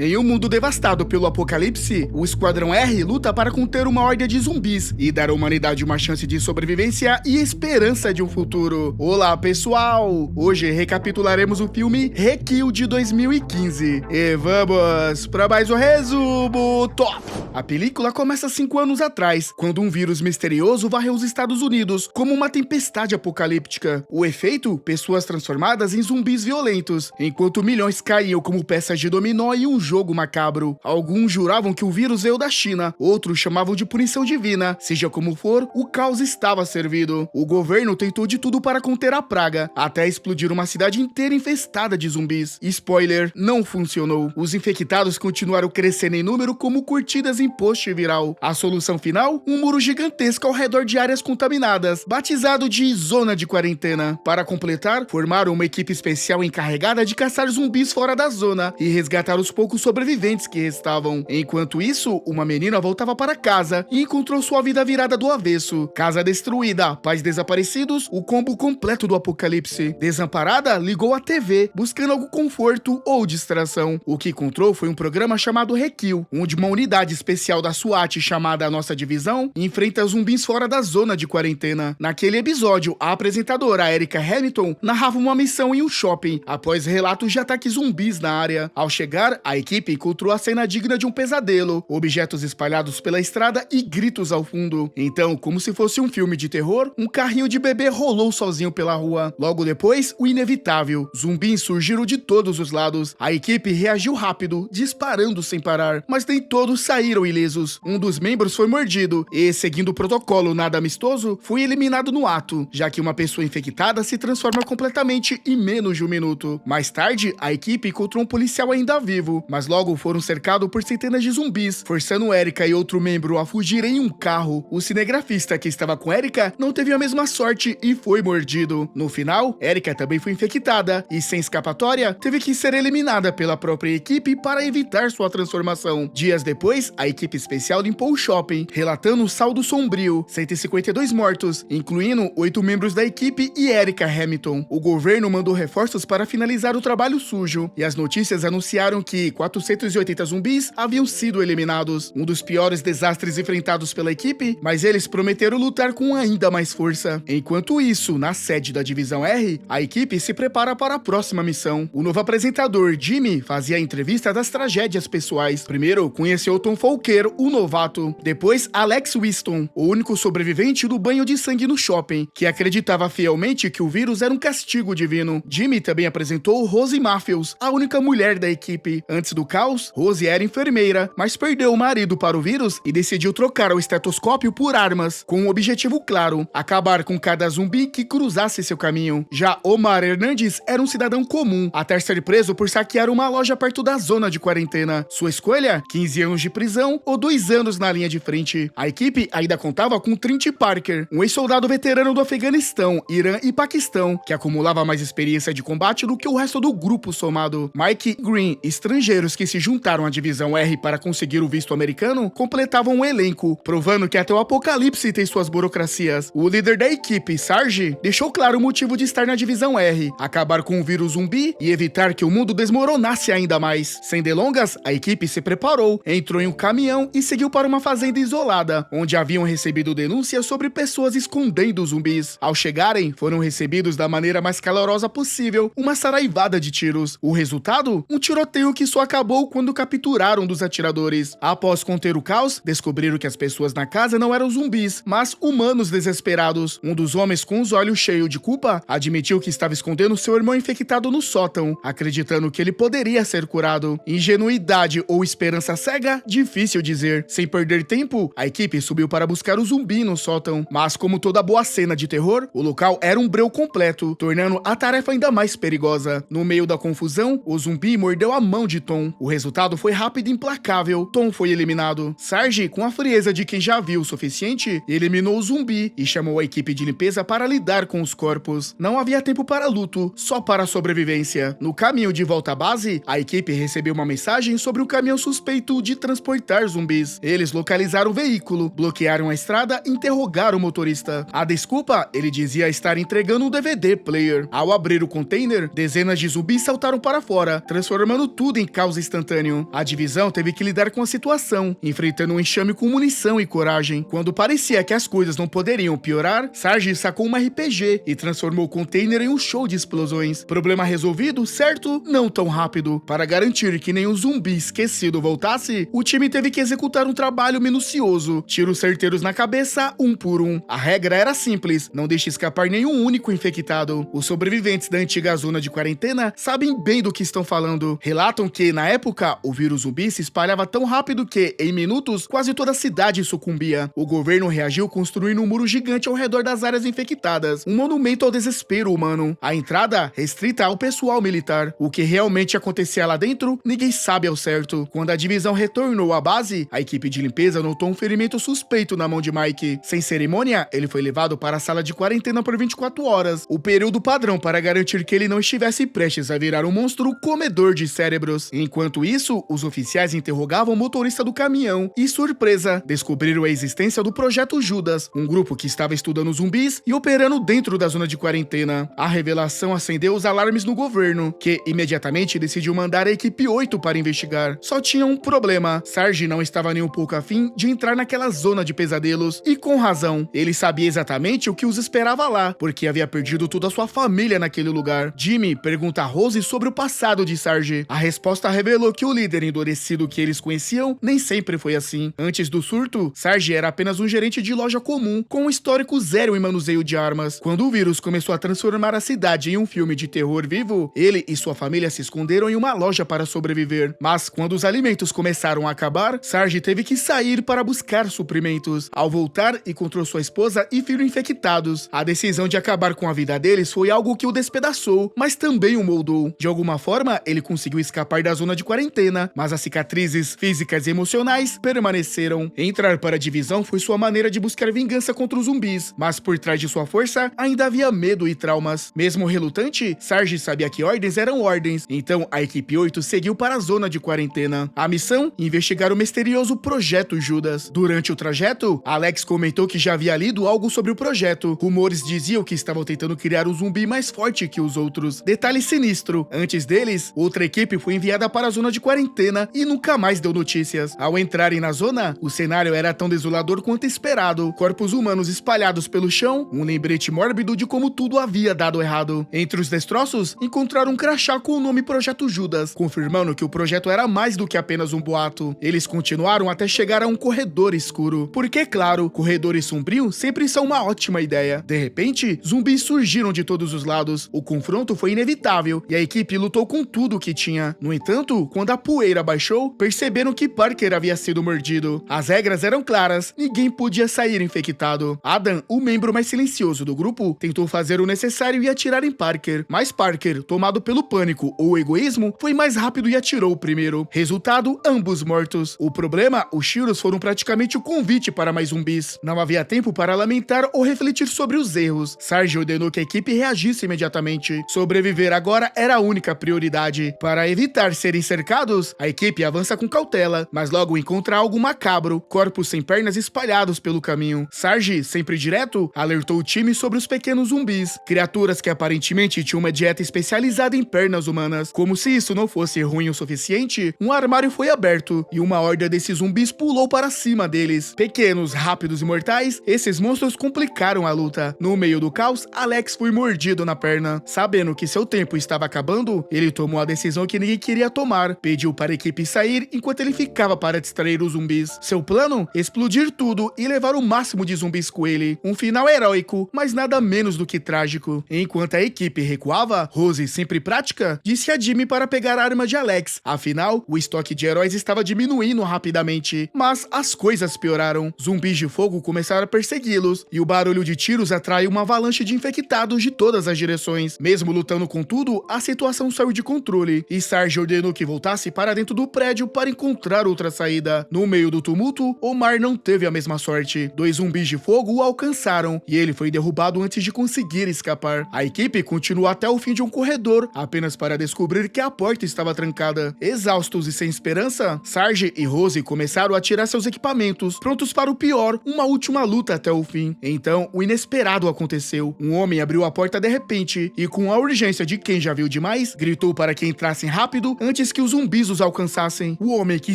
Em um mundo devastado pelo apocalipse, o Esquadrão R luta para conter uma horda de zumbis e dar à humanidade uma chance de sobrevivência e esperança de um futuro. Olá, pessoal! Hoje recapitularemos o filme Rekill de 2015. E vamos para mais um resumo top! A película começa 5 anos atrás, quando um vírus misterioso varreu os Estados Unidos como uma tempestade apocalíptica. O efeito? Pessoas transformadas em zumbis violentos, enquanto milhões caíam como peças de dominó em um jogo macabro. Alguns juravam que o vírus veio da China, outros chamavam de punição divina. Seja como for, o caos estava servido. O governo tentou de tudo para conter a praga, até explodir uma cidade inteira infestada de zumbis. Spoiler, não funcionou. Os infectados continuaram crescendo em número como curtidas em post viral. A solução final? Um muro gigantesco ao redor de áreas contaminadas, batizado de Zona de Quarentena. Para completar, formaram uma equipe especial encarregada de caçar zumbis fora da zona e resgatar os poucos sobreviventes que restavam. Enquanto isso, uma menina voltava para casa e encontrou sua vida virada do avesso. Casa destruída, pais desaparecidos, o combo completo do apocalipse. Desamparada, ligou a TV, buscando algum conforto ou distração. O que encontrou foi um programa chamado Rekill, onde uma unidade especial da SWAT chamada a Nossa Divisão enfrenta zumbis fora da zona de quarentena. Naquele episódio, a apresentadora Erica Hamilton narrava uma missão em um shopping, após relatos de ataques zumbis na área. Ao chegar, a equipe encontrou a cena digna de um pesadelo, objetos espalhados pela estrada e gritos ao fundo. Então, como se fosse um filme de terror, um carrinho de bebê rolou sozinho pela rua. Logo depois, o inevitável. Zumbis surgiram de todos os lados. A equipe reagiu rápido, disparando sem parar, mas nem todos saíram ilesos. Um dos membros foi mordido e, seguindo o protocolo nada amistoso, foi eliminado no ato, já que uma pessoa infectada se transforma completamente em menos de um minuto. Mais tarde, a equipe encontrou um policial ainda vivo, mas logo foram cercados por centenas de zumbis, forçando Erica e outro membro a fugir em um carro. O cinegrafista que estava com Erica não teve a mesma sorte e foi mordido. No final, Erica também foi infectada e, sem escapatória, teve que ser eliminada pela própria equipe para evitar sua transformação. Dias depois, a equipe especial limpou o shopping, relatando um saldo sombrio: 152 mortos, incluindo 8 membros da equipe e Erica Hamilton. O governo mandou reforços para finalizar o trabalho sujo, e as notícias anunciaram que 480 zumbis haviam sido eliminados. Um dos piores desastres enfrentados pela equipe, mas eles prometeram lutar com ainda mais força. Enquanto isso, na sede da Divisão R, a equipe se prepara para a próxima missão. O novo apresentador, Jimmy, fazia a entrevista das tragédias pessoais. Primeiro, conheceu Tom Falker, o novato. Depois, Alex Winston, o único sobrevivente do banho de sangue no shopping, que acreditava fielmente que o vírus era um castigo divino. Jimmy também apresentou Rosie Matthews, a única mulher da equipe. Antes do caos, Rosie era enfermeira, mas perdeu o marido para o vírus e decidiu trocar o estetoscópio por armas, com um objetivo claro: acabar com cada zumbi que cruzasse seu caminho. Já Omar Hernandes era um cidadão comum, até ser preso por saquear uma loja perto da zona de quarentena. Sua escolha? 15 anos de prisão ou 2 anos na linha de frente. A equipe ainda contava com Trent Parker, um ex-soldado veterano do Afeganistão, Irã e Paquistão, que acumulava mais experiência de combate do que o resto do grupo somado. Mike Green, estrangeiros que se juntaram à Divisão R para conseguir o visto americano, completavam o elenco, provando que até o apocalipse tem suas burocracias. O líder da equipe, Sarge, deixou claro o motivo de estar na Divisão R: acabar com o vírus zumbi e evitar que o mundo desmoronasse ainda mais. Sem delongas, a equipe se preparou, entrou em um caminhão e seguiu para uma fazenda isolada, onde haviam recebido denúncias sobre pessoas escondendo zumbis. Ao chegarem, foram recebidos da maneira mais calorosa possível, uma saraivada de tiros. O resultado? Um tiroteio que só acabou quando capturaram um dos atiradores. Após conter o caos, descobriram que as pessoas na casa não eram zumbis, mas humanos desesperados. Um dos homens, com os olhos cheios de culpa, admitiu que estava escondendo seu irmão infectado no sótão, acreditando que ele poderia ser curado. Ingenuidade ou esperança cega? Difícil dizer. Sem perder tempo, a equipe subiu para buscar o zumbi no sótão. Mas, como toda boa cena de terror, o local era um breu completo, tornando a tarefa ainda mais perigosa. No meio da confusão, o zumbi mordeu a mão de Tom. O resultado foi rápido e implacável. Tom foi eliminado. Sarge, com a frieza de quem já viu o suficiente, eliminou o zumbi e chamou a equipe de limpeza para lidar com os corpos. Não havia tempo para luto, só para sobrevivência. No caminho de volta à base, a equipe recebeu uma mensagem sobre o caminhão suspeito de transportar zumbis. Eles localizaram o veículo, bloquearam a estrada e interrogaram o motorista. A desculpa? Ele dizia estar entregando um DVD player. Ao abrir o container, dezenas de zumbis saltaram para fora, transformando tudo em caos caos instantâneo. A divisão teve que lidar com a situação, enfrentando um enxame com munição e coragem. Quando parecia que as coisas não poderiam piorar, Sarge sacou uma RPG e transformou o container em um show de explosões. Problema resolvido, certo? Não tão rápido. Para garantir que nenhum zumbi esquecido voltasse, o time teve que executar um trabalho minucioso. Tiros certeiros na cabeça, um por um. A regra era simples, não deixe escapar nenhum único infectado. Os sobreviventes da antiga zona de quarentena sabem bem do que estão falando. Relatam que, na época, o vírus zumbi se espalhava tão rápido que, em minutos, quase toda a cidade sucumbia. O governo reagiu construindo um muro gigante ao redor das áreas infectadas, um monumento ao desespero humano. A entrada restrita ao pessoal militar. O que realmente acontecia lá dentro, ninguém sabe ao certo. Quando a divisão retornou à base, a equipe de limpeza notou um ferimento suspeito na mão de Mike. Sem cerimônia, ele foi levado para a sala de quarentena por 24 horas, o período padrão para garantir que ele não estivesse prestes a virar um monstro comedor de cérebros. Enquanto isso, os oficiais interrogavam o motorista do caminhão e, surpresa, descobriram a existência do Projeto Judas, um grupo que estava estudando zumbis e operando dentro da zona de quarentena. A revelação acendeu os alarmes no governo, que imediatamente decidiu mandar a equipe 8 para investigar. Só tinha um problema: Sarge não estava nem um pouco afim de entrar naquela zona de pesadelos, e com razão. Ele sabia exatamente o que os esperava lá, porque havia perdido toda a sua família naquele lugar. Jimmy pergunta a Rose sobre o passado de Sarge. A resposta revelou que o líder endurecido que eles conheciam nem sempre foi assim. Antes do surto, Sarge era apenas um gerente de loja comum, com um histórico zero em manuseio de armas. Quando o vírus começou a transformar a cidade em um filme de terror vivo, ele e sua família se esconderam em uma loja para sobreviver. Mas quando os alimentos começaram a acabar, Sarge teve que sair para buscar suprimentos. Ao voltar, encontrou sua esposa e filho infectados. A decisão de acabar com a vida deles foi algo que o despedaçou, mas também o moldou. De alguma forma, ele conseguiu escapar da zona de quarentena, mas as cicatrizes físicas e emocionais permaneceram. Entrar para a divisão foi sua maneira de buscar vingança contra os zumbis, mas por trás de sua força ainda havia medo e traumas. Mesmo relutante, Sarge sabia que ordens eram ordens, então a equipe 8 seguiu para a zona de quarentena. A missão? Investigar o misterioso Projeto Judas. Durante o trajeto, Alex comentou que já havia lido algo sobre o projeto. Rumores diziam que estavam tentando criar um zumbi mais forte que os outros. Detalhe sinistro: antes deles, outra equipe foi enviada para a zona de quarentena e nunca mais deu notícias. Ao entrarem na zona, o cenário era tão desolador quanto esperado. Corpos humanos espalhados pelo chão, um lembrete mórbido de como tudo havia dado errado. Entre os destroços, encontraram um crachá com o nome Projeto Judas, confirmando que o projeto era mais do que apenas um boato. Eles continuaram até chegar a um corredor escuro, porque, claro, corredores sombrios sempre são uma ótima ideia. De repente, zumbis surgiram de todos os lados. O confronto foi inevitável e a equipe lutou com tudo o que tinha. No entanto, quando a poeira baixou, perceberam que Parker havia sido mordido. As regras eram claras, ninguém podia sair infectado. Adam, o membro mais silencioso do grupo, tentou fazer o necessário e atirar em Parker, mas Parker, tomado pelo pânico ou egoísmo, foi mais rápido e atirou primeiro. Resultado, ambos mortos. O problema, os tiros foram praticamente o convite para mais zumbis. Não havia tempo para lamentar ou refletir sobre os erros. Sarge ordenou que a equipe reagisse imediatamente. Sobreviver agora era a única prioridade. Para evitar serem cercados, a equipe avança com cautela, mas logo encontra algo macabro: corpos sem pernas espalhados pelo caminho. Sarge, sempre direto, alertou o time sobre os pequenos zumbis, criaturas que aparentemente tinham uma dieta especializada em pernas humanas. Como se isso não fosse ruim o suficiente, um armário foi aberto e uma horda desses zumbis pulou para cima deles. Pequenos, rápidos e mortais, esses monstros complicaram a luta. No meio do caos, Alex foi mordido na perna. Sabendo que seu tempo estava acabando, ele tomou a decisão que ninguém queria tomar. Pediu para a equipe sair enquanto ele ficava para distrair os zumbis. Seu plano? Explodir tudo e levar o máximo de zumbis com ele. Um final heróico, mas nada menos do que trágico. Enquanto a equipe recuava, Rose, sempre prática, disse a Jimmy para pegar a arma de Alex. Afinal, o estoque de heróis estava diminuindo rapidamente. Mas as coisas pioraram. Zumbis de fogo começaram a persegui-los, e o barulho de tiros atraiu uma avalanche de infectados de todas as direções. Mesmo lutando com tudo, a situação saiu de controle, e Sarge ordenou que voltasse para dentro do prédio para encontrar outra saída. No meio do tumulto, Omar não teve a mesma sorte. 2 zumbis de fogo o alcançaram, e ele foi derrubado antes de conseguir escapar. A equipe continuou até o fim de um corredor, apenas para descobrir que a porta estava trancada. Exaustos e sem esperança, Sarge e Rose começaram a tirar seus equipamentos, prontos para o pior, uma última luta até o fim. Então, o inesperado aconteceu. Um homem abriu a porta de repente e, com a urgência de quem já viu demais, gritou para que entrassem rápido antes que os zumbis os alcançassem. O homem que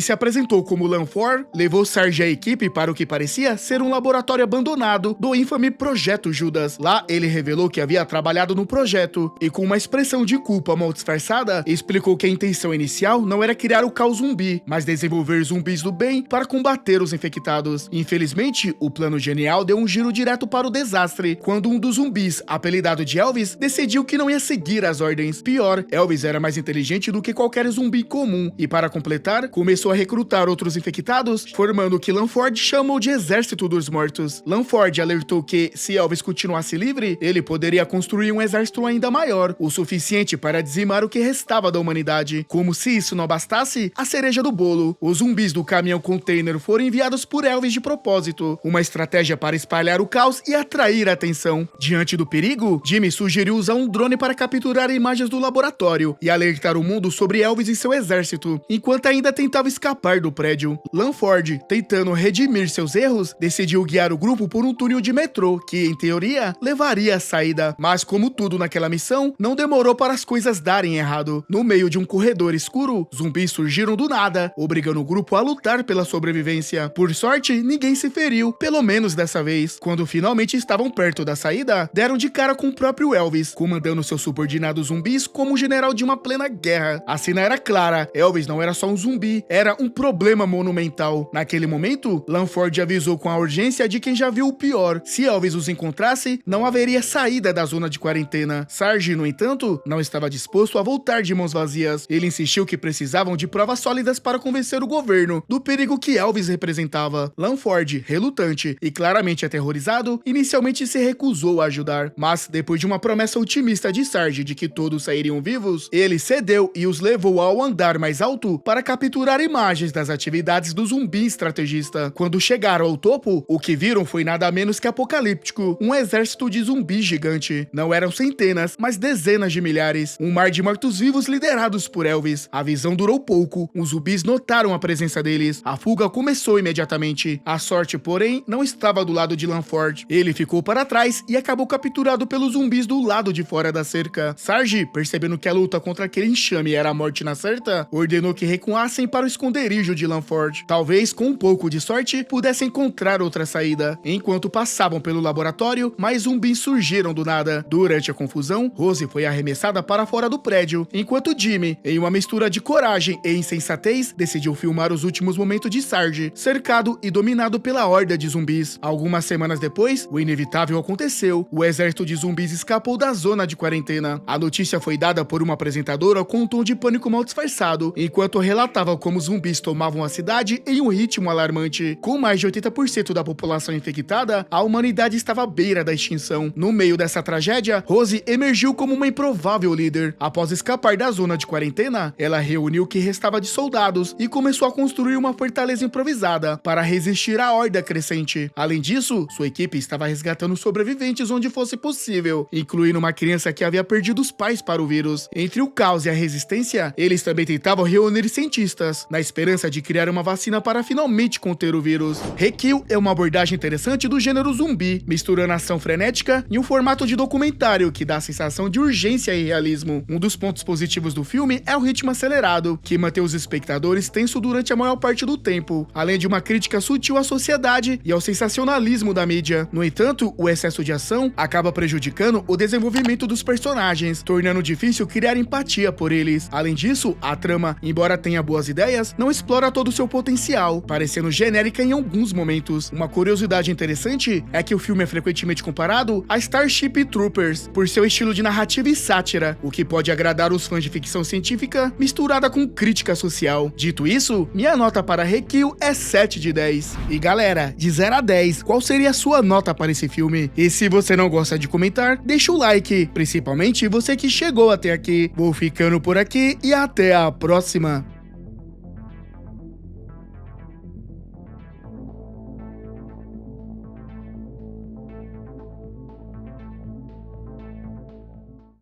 se apresentou como Lanford levou Sarge e a equipe para o que parecia ser um laboratório abandonado do infame Projeto Judas. Lá, ele revelou que havia trabalhado no projeto e, com uma expressão de culpa mal disfarçada, explicou que a intenção inicial não era criar o caos zumbi, mas desenvolver zumbis do bem para combater os infectados. Infelizmente, o plano genial deu um giro direto para o desastre, quando um dos zumbis, apelidado de Elvis, decidiu que não ia seguir as ordens. Pior, Elvis era mais inteligente do que qualquer zumbi comum, e para completar, começou a recrutar outros infectados, formando o que Lanford chamou de Exército dos Mortos. Lanford alertou que, se Elvis continuasse livre, ele poderia construir um exército ainda maior, o suficiente para dizimar o que restava da humanidade. Como se isso não bastasse, a cereja do bolo, os zumbis do caminhão container foram enviados por Elvis de propósito, uma estratégia para espalhar o caos e atrair a atenção. Diante do perigo, Jimmy sugeriu usar um drone para capturar imagens do laboratório e alertar o mundo sobre Elvis e seu exército, enquanto ainda tentava escapar do prédio. Lanford, tentando redimir seus erros, decidiu guiar o grupo por um túnel de metrô que, em teoria, levaria à saída. Mas, como tudo naquela missão, não demorou para as coisas darem errado. No meio de um corredor escuro, zumbis surgiram do nada, obrigando o grupo a lutar pela sobrevivência. Por sorte, ninguém se feriu, pelo menos dessa vez. Quando finalmente estavam perto da saída, deram de cara com o próprio Elvis, comandando seus subordinados zumbis como um general de uma plena guerra. A cena era clara, Elvis não era só um zumbi, era um problema monumental. Naquele momento, Lanford avisou com a urgência de quem já viu o pior. Se Elvis os encontrasse, não haveria saída da zona de quarentena. Sarge, no entanto, não estava disposto a voltar de mãos vazias. Ele insistiu que precisavam de provas sólidas para convencer o governo do perigo que Elvis representava. Lanford, relutante e claramente aterrorizado, inicialmente se recusou a ajudar, mas depois de uma promessa otimista de Sarge de que todos sairiam vivos, ele cedeu e os levou ao andar mais alto para capturar imagens das atividades do zumbi estrategista. Quando chegaram ao topo, o que viram foi nada menos que apocalíptico, um exército de zumbis gigante. Não eram centenas, mas dezenas de milhares, um mar de mortos-vivos liderados por Elvis. A visão durou pouco, os zumbis notaram a presença deles, a fuga começou imediatamente. A sorte, porém, não estava do lado de Lanford. Ele ficou para trás e acabou capturado pelos zumbis do lado de fora da cerca. Sarge, percebendo que a luta contra aquele enxame era a morte na certa, ordenou que recuassem para o esconderijo de Lanford. Talvez, com um pouco de sorte, pudessem encontrar outra saída. Enquanto passavam pelo laboratório, mais zumbis surgiram do nada. Durante a confusão, Rose foi arremessada para fora do prédio, enquanto Jimmy, em uma mistura de coragem e insensatez, decidiu filmar os últimos momentos de Sarge, cercado e dominado pela horda de zumbis. Algumas semanas depois, o inevitável aconteceu. O exército de zumbis escapou da zona de quarentena. A notícia foi dada por uma apresentadora com um tom de pânico mal disfarçado, enquanto relatava como zumbis tomavam a cidade em um ritmo alarmante. Com mais de 80% da população infectada, a humanidade estava à beira da extinção. No meio dessa tragédia, Rose emergiu como uma improvável líder. Após escapar da zona de quarentena, ela reuniu o que restava de soldados e começou a construir uma fortaleza improvisada para resistir à horda crescente. Além disso, sua equipe estava resgatando sobreviventes onde fosse possível, incluindo uma criança que havia perdido os pais para o vírus. Entre o caos e a resistência, eles também tentavam reunir cientistas, na esperança de criar uma vacina para finalmente conter o vírus. Rekill é uma abordagem interessante do gênero zumbi, misturando ação frenética e um formato de documentário que dá a sensação de urgência e realismo. Um dos pontos positivos do filme é o ritmo acelerado, que mantém os espectadores tensos durante a maior parte do tempo, além de uma crítica sutil à sociedade e ao sensacionalismo da mídia. No entanto, o excesso de ação acaba prejudicando o desenvolvimento dos personagens, tornando difícil criar empatia por eles. Além disso, a trama, embora tenha boas ideias, não explora todo o seu potencial, parecendo genérica em alguns momentos. Uma curiosidade interessante é que o filme é frequentemente comparado a Starship Troopers, por seu estilo de narrativa e sátira, o que pode agradar os fãs de ficção científica misturada com crítica social. Dito isso, minha nota para Rekill é 7 de 10. E galera, de 0 a 10, qual seria a sua nota para esse filme? E se você não gosta de comentar, deixa o like, principalmente você que chegou até aqui. Vou ficando por aqui e até a próxima.